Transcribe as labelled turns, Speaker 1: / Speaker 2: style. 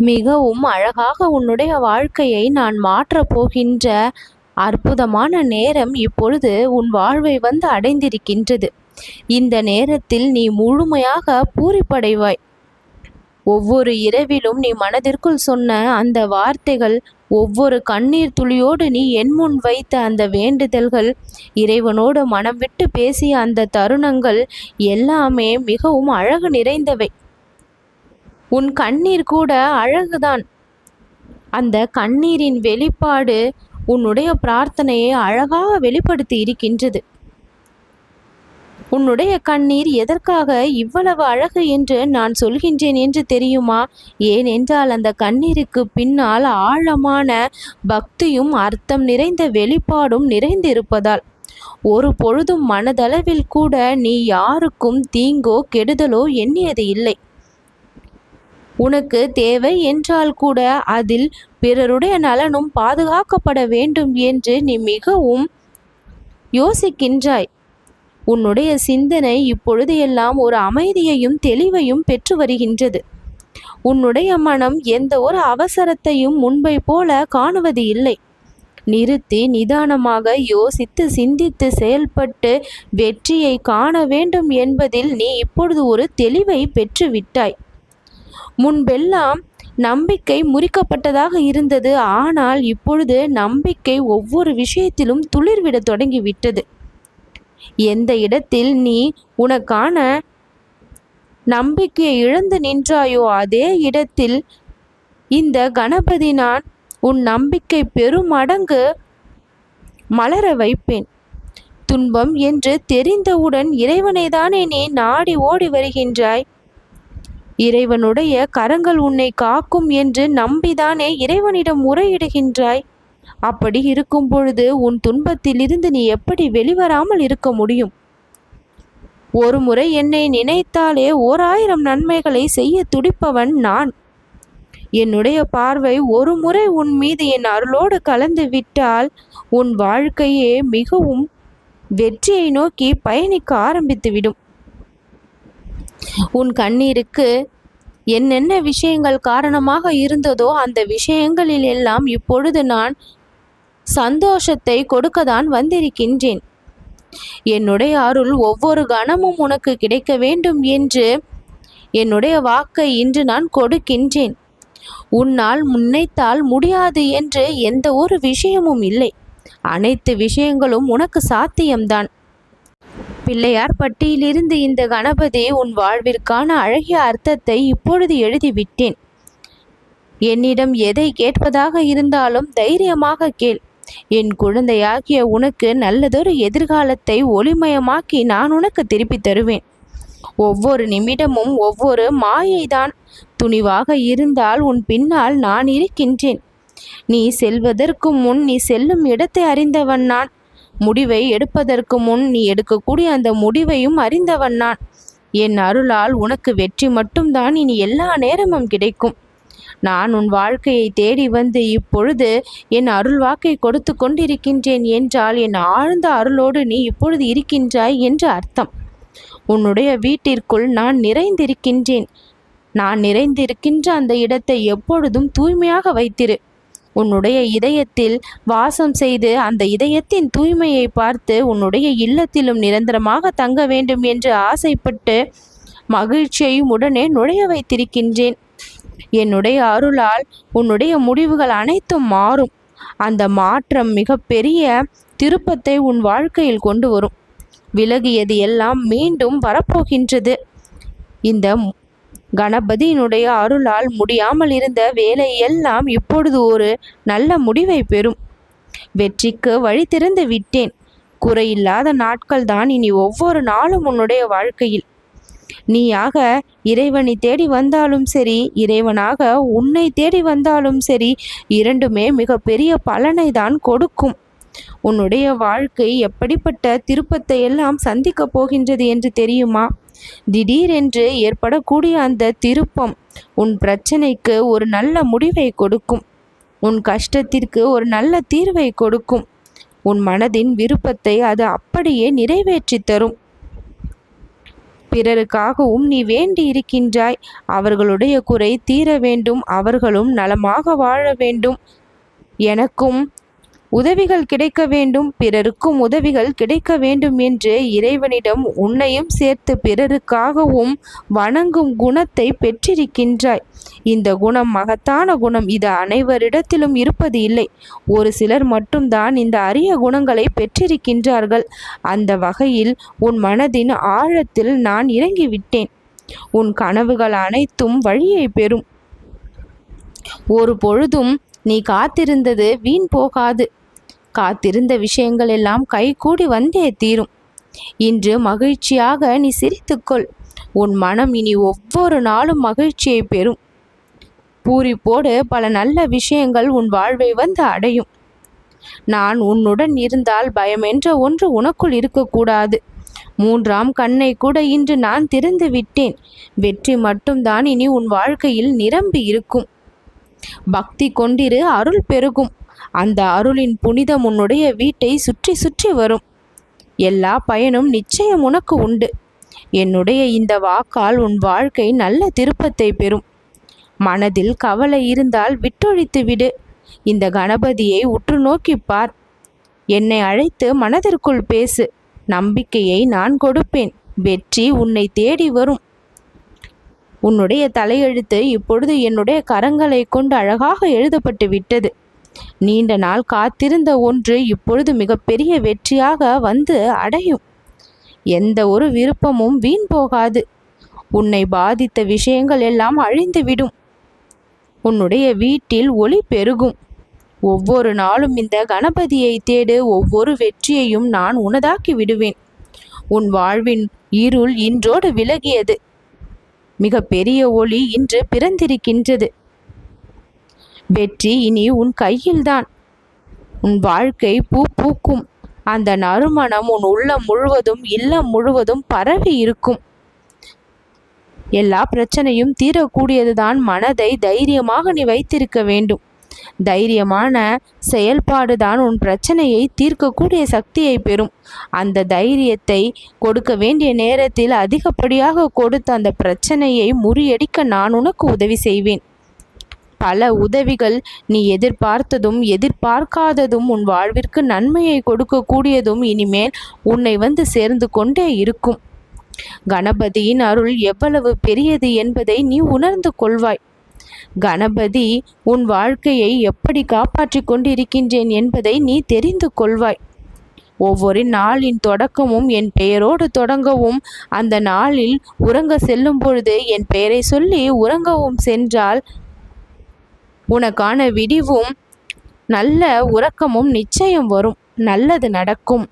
Speaker 1: மிகவும் அழகாக உன்னுடைய வாழ்க்கையை நான் மாற்றப் போகின்ற அற்புதமான நேரம் இப்பொழுது உன் வாழ்வை வந்து அடைந்திருக்கின்றது. இந்த நேரத்தில் நீ முழுமையாக பூரிப்படைவாய். ஒவ்வொரு இரவிலும் நீ மனதிற்குள் சொன்ன அந்த வார்த்தைகள், ஒவ்வொரு கண்ணீர் துளியோடு நீ என் முன் வைத்த அந்த வேண்டுதல்கள், இறைவனோடு மனம் விட்டு பேசிய அந்த தருணங்கள் எல்லாமே மிகவும் அழகு நிறைந்தவை. உன் கண்ணீர் கூட அழகுதான். அந்த கண்ணீரின் வெளிப்பாடு உன்னுடைய பிரார்த்தனையை அழகாக வெளிப்படுத்தி இருக்கின்றது. உன்னுடைய கண்ணீர் எதற்காக இவ்வளவு அழகு என்று நான் சொல்கின்றேன் என்று தெரியுமா? ஏனென்றால் அந்த கண்ணீருக்கு பின்னால் ஆழமான பக்தியும் அர்த்தம் நிறைந்த வெளிப்பாடும் நிறைந்திருப்பதால். ஒரு பொழுதும் மனதளவில் கூட நீ யாருக்கும் தீங்கோ கெடுதலோ எண்ணியது இல்லை. உனக்கு தேவை என்றால் கூட அதில் பிறருடைய நலனும் பாதுகாக்கப்பட வேண்டும் என்று நீ மிகவும் யோசிக்கின்றாய். உன்னுடைய சிந்தனை இப்பொழுது எல்லாம் ஒரு அமைதியையும் தெளிவையும் பெற்று வருகின்றது. உன்னுடைய மனம் எந்த ஒரு அவசரத்தையும் முன்பை போல காணுவது இல்லை. நிறுத்தி நிதானமாக யோசித்து சிந்தித்து செயல்பட்டு வெற்றியை காண வேண்டும் என்பதில் நீ இப்பொழுது ஒரு தெளிவை பெற்று விட்டாய். முன்பெல்லாம் நம்பிக்கை முறிக்கப்பட்டதாக இருந்தது. ஆனால் இப்பொழுது நம்பிக்கை ஒவ்வொரு விஷயத்திலும் துளிர்விட தொடங்கிவிட்டது. எந்த இடத்தில் நீ உனக்கான நம்பிக்கையை இழந்து நின்றாயோ அதே இடத்தில் இந்த கணபதி நான் உன் நம்பிக்கை பெருமடங்கு மலர வைப்பேன். துன்பம் என்று தெரிந்தவுடன் இறைவனை தானே நீ நாடி ஓடி வருகின்றாய். இறைவனுடைய கரங்கள் உன்னை காக்கும் என்று நம்பிதானே இறைவனிடம் முறையிடுகின்றாய். அப்படி இருக்கும் பொழுது உன் துன்பத்திலிருந்து நீ எப்படி வெளிவராமல் இருக்க முடியும்? ஒரு முறை என்னை நினைத்தாலே 1000 நன்மைகளை செய்ய துடிப்பவன் நான். என்னுடைய பார்வை ஒரு முறை உன் மீது என் அருளோடு கலந்து விட்டால் உன் வாழ்க்கையே மிகவும் வெற்றியை நோக்கி பயணிக்க ஆரம்பித்துவிடும். உன் கண்ணீருக்கு என்னென்ன விஷயங்கள் காரணமாக இருந்ததோ அந்த விஷயங்களில் எல்லாம் இப்பொழுது நான் சந்தோஷத்தை கொடுக்கத்தான் வந்திருக்கின்றேன். என்னுடைய அருள் ஒவ்வொரு கணமும் உனக்கு கிடைக்க வேண்டும் என்று என்னுடைய வாக்கை இன்று நான் கொடுக்கின்றேன். உன்னால் நினைத்தால் முடியாது என்று எந்த ஒரு விஷயமும் இல்லை. அனைத்து விஷயங்களும் உனக்கு சாத்தியம்தான். பிள்ளையார் பட்டியிலிருந்து இந்த கணபதி உன் வாழ்விற்கான அழகிய அர்த்தத்தை இப்பொழுது எழுதிவிட்டேன். என்னிடம் எதை கேட்பதாக இருந்தாலும் தைரியமாக கேள். என் குழந்தையாகிய உனக்கு நல்லதொரு எதிர்காலத்தை ஒளிமயமாக்கி நான் உனக்கு திருப்பி தருவேன். ஒவ்வொரு நிமிடமும் ஒவ்வொரு மாயைதான். துணிவாக இருந்தால் உன் பின்னால் நான் இருக்கின்றேன். நீ செல்வதற்கு முன் நீ செல்லும் இடத்தை அறிந்தவன் நான். முடிவை எடுப்பதற்கு முன் நீ எடுக்கக்கூடிய அந்த முடிவையும் அறிந்தவன் நான். என் அருளால் உனக்கு வெற்றி மட்டும்தான் இனி எல்லா நேரமும் கிடைக்கும். நான் உன் வாழ்க்கையை தேடி வந்து இப்பொழுது என் அருள் வாக்கை கொடுத்து கொண்டிருக்கின்றேன் என்றால் என் ஆழ்ந்த அருளோடு நீ இப்பொழுது இருக்கின்றாய் என்று அர்த்தம். உன்னுடைய வீட்டிற்குள் நான் நிறைந்திருக்கின்றேன். நான் நிறைந்திருக்கின்ற அந்த இடத்தை எப்பொழுதும் தூய்மையாக வைத்திரு. உன்னுடைய இதயத்தில் வாசம் செய்து அந்த இதயத்தின் தூய்மையை பார்த்து உன்னுடைய இல்லத்திலும் நிரந்தரமாக தங்க வேண்டும் என்று ஆசைப்பட்டு மகிழ்ச்சியையும் உடனே நுழைய வைத்திருக்கின்றேன். என்னுடைய அருளால் உன்னுடைய முடிவுகள் அனைத்தும் மாறும். அந்த மாற்றம் மிக பெரிய திருப்பத்தை உன் வாழ்க்கையில் கொண்டு வரும். விலகியது எல்லாம் மீண்டும் வரப்போகின்றது. இந்த கணபதியினுடைய அருளால் முடியாமல் இருந்த வேலை எல்லாம் இப்பொழுது ஒரு நல்ல முடிவை பெறும். வெற்றிக்கு வழி திறந்து விட்டேன். குறையில்லாத நாட்கள் தான் இனி ஒவ்வொரு நாளும் உன்னுடைய வாழ்க்கையில். நீயாக இறைவனை தேடி வந்தாலும் சரி, இறைவனாக உன்னை தேடி வந்தாலும் சரி, இரண்டுமே மிக பெரிய பலனை தான் கொடுக்கும். உன்னுடைய வாழ்க்கை எப்படிப்பட்ட திருப்பத்தை எல்லாம் சந்திக்கப் போகின்றது என்று தெரியுமா? திடீரென்று ஏற்படக்கூடிய அந்த திருப்பம் உன் பிரச்சனைக்கு ஒரு நல்ல முடிவை கொடுக்கும். உன் கஷ்டத்திற்கு ஒரு நல்ல தீர்வை கொடுக்கும். உன் மனதின் விருப்பத்தை அது அப்படியே நிறைவேற்றி தரும். பிறருக்காகவும் நீ வேண்டி இருக்கின்றாய். அவர்களுடைய குறை தீர வேண்டும், அவர்களும் நலமாக வாழ வேண்டும், எனக்கும் உதவிகள் கிடைக்க வேண்டும், பிறருக்கும் உதவிகள் கிடைக்க வேண்டும் என்று இறைவனிடம் உன்னையும் சேர்த்து பிறருக்காகவும் வணங்கும் குணத்தை பெற்றிருக்கின்றாய். இந்த குணம் மகத்தான குணம். இது அனைவரிடத்திலும் இருப்பது இல்லை. ஒரு சிலர் மட்டும்தான் இந்த அரிய குணங்களை பெற்றிருக்கின்றார்கள். அந்த வகையில் உன் மனதின் ஆழத்தில் நான் இறங்கிவிட்டேன். உன் கனவுகள் அனைத்தும் வழியை பெறும். ஒரு பொழுதும் நீ காத்திருந்தது வீண் போகாது. காத்திருந்த விஷயங்கள் எல்லாம் கைகூடி வந்தே தீரும். இன்று மகிழ்ச்சியாக நீ சிரித்துக்கொள். உன் மனம் இனி ஒவ்வொரு நாளும் மகிழ்ச்சியை பெறும். பூரிப்போடு பல நல்ல விஷயங்கள் உன் வாழ்வை வந்து அடையும். நான் உன்னுடன் இருந்தால் பயமென்ற ஒன்று உனக்குள் இருக்கக்கூடாது. 3ஆம் கண்ணை கூட இன்று நான் திறந்து விட்டேன். வெற்றி மட்டும்தான் இனி உன் வாழ்க்கையில் நிரம்பி இருக்கும். பக்தி கொண்டிரு, அருள் பெருகும். அந்த அருளின் புனிதம் உன்னுடைய வீட்டை சுற்றி சுற்றி வரும். எல்லா பயனும் நிச்சயம் உனக்கு உண்டு. என்னுடைய இந்த வாக்கால் உன் வாழ்க்கை நல்ல திருப்பத்தை பெறும். மனதில் கவலை இருந்தால் விட்டொழித்து விடு. இந்த கணபதியை உற்று நோக்கிப்பார். என்னை அழைத்து மனதிற்குள் பேசு. நம்பிக்கையை நான் கொடுப்பேன். வெற்றி உன்னை தேடி வரும். உன்னுடைய தலையெழுத்து இப்பொழுது என்னுடைய கரங்களை கொண்டு அழகாக எழுதப்பட்டு விட்டது. நீண்ட நாள் காத்திருந்த ஒன்று இப்பொழுது மிகப்பெரிய வெற்றியாக வந்து அடையும். எந்த ஒரு விருப்பமும் வீண் போகாது. உன்னை பாதித்த விஷயங்கள் எல்லாம் அழிந்துவிடும். உன்னுடைய வீட்டில் ஒளி பெருகும். ஒவ்வொரு நாளும் இந்த கணபதியை தேடு. ஒவ்வொரு வெற்றியையும் நான் உனதாக்கி விடுவேன். உன் வாழ்வின் இருள் இன்றோடு விலகியது. மிக பெரிய ஒளி இன்று பிறந்திருக்கின்றது. வெற்றி இனி உன் கையில்தான். உன் வாழ்க்கை பூ பூக்கும். அந்த நறுமணம் உன் உள்ளம் முழுவதும், இல்லம் முழுவதும் பரவி இருக்கும். எல்லா பிரச்சனையும் தீரக்கூடியதுதான். மனதை தைரியமாக நீ வைத்திருக்க வேண்டும். தைரியமான செயல்பாடுதான் உன் பிரச்சனையை தீர்க்கக்கூடிய சக்தியை பெறும். அந்த தைரியத்தை கொடுக்க வேண்டிய நேரத்தில் அதிகப்படியாக கொடுத்து அந்த பிரச்சனையை முறியடிக்க நான் உனக்கு உதவி செய்வேன். பல உதவிகள் நீ எதிர்பார்த்ததும் எதிர்பார்க்காததும் உன் வாழ்விற்கு நன்மையை கொடுக்கக்கூடியதும் இனிமேல் உன்னை வந்து சேர்ந்து கொண்டே இருக்கும். கணபதியின் அருள் எவ்வளவு பெரியது என்பதை நீ உணர்ந்து கொள்வாய். கணபதி உன் வாழ்க்கையை எப்படி காப்பாற்றி கொண்டிருக்கின்றேன் என்பதை நீ தெரிந்து கொள்வாய். ஒவ்வொரு நாளின் தொடக்கமும் என் பெயரோடு தொடங்கவும், அந்த நாளில் உறங்க செல்லும் பொழுது என் பெயரை சொல்லி உறங்கவும் சென்றால் உனக்கான விடிவும் நல்ல உறக்கமும் நிச்சயம் வரும். நல்லது நடக்கும்.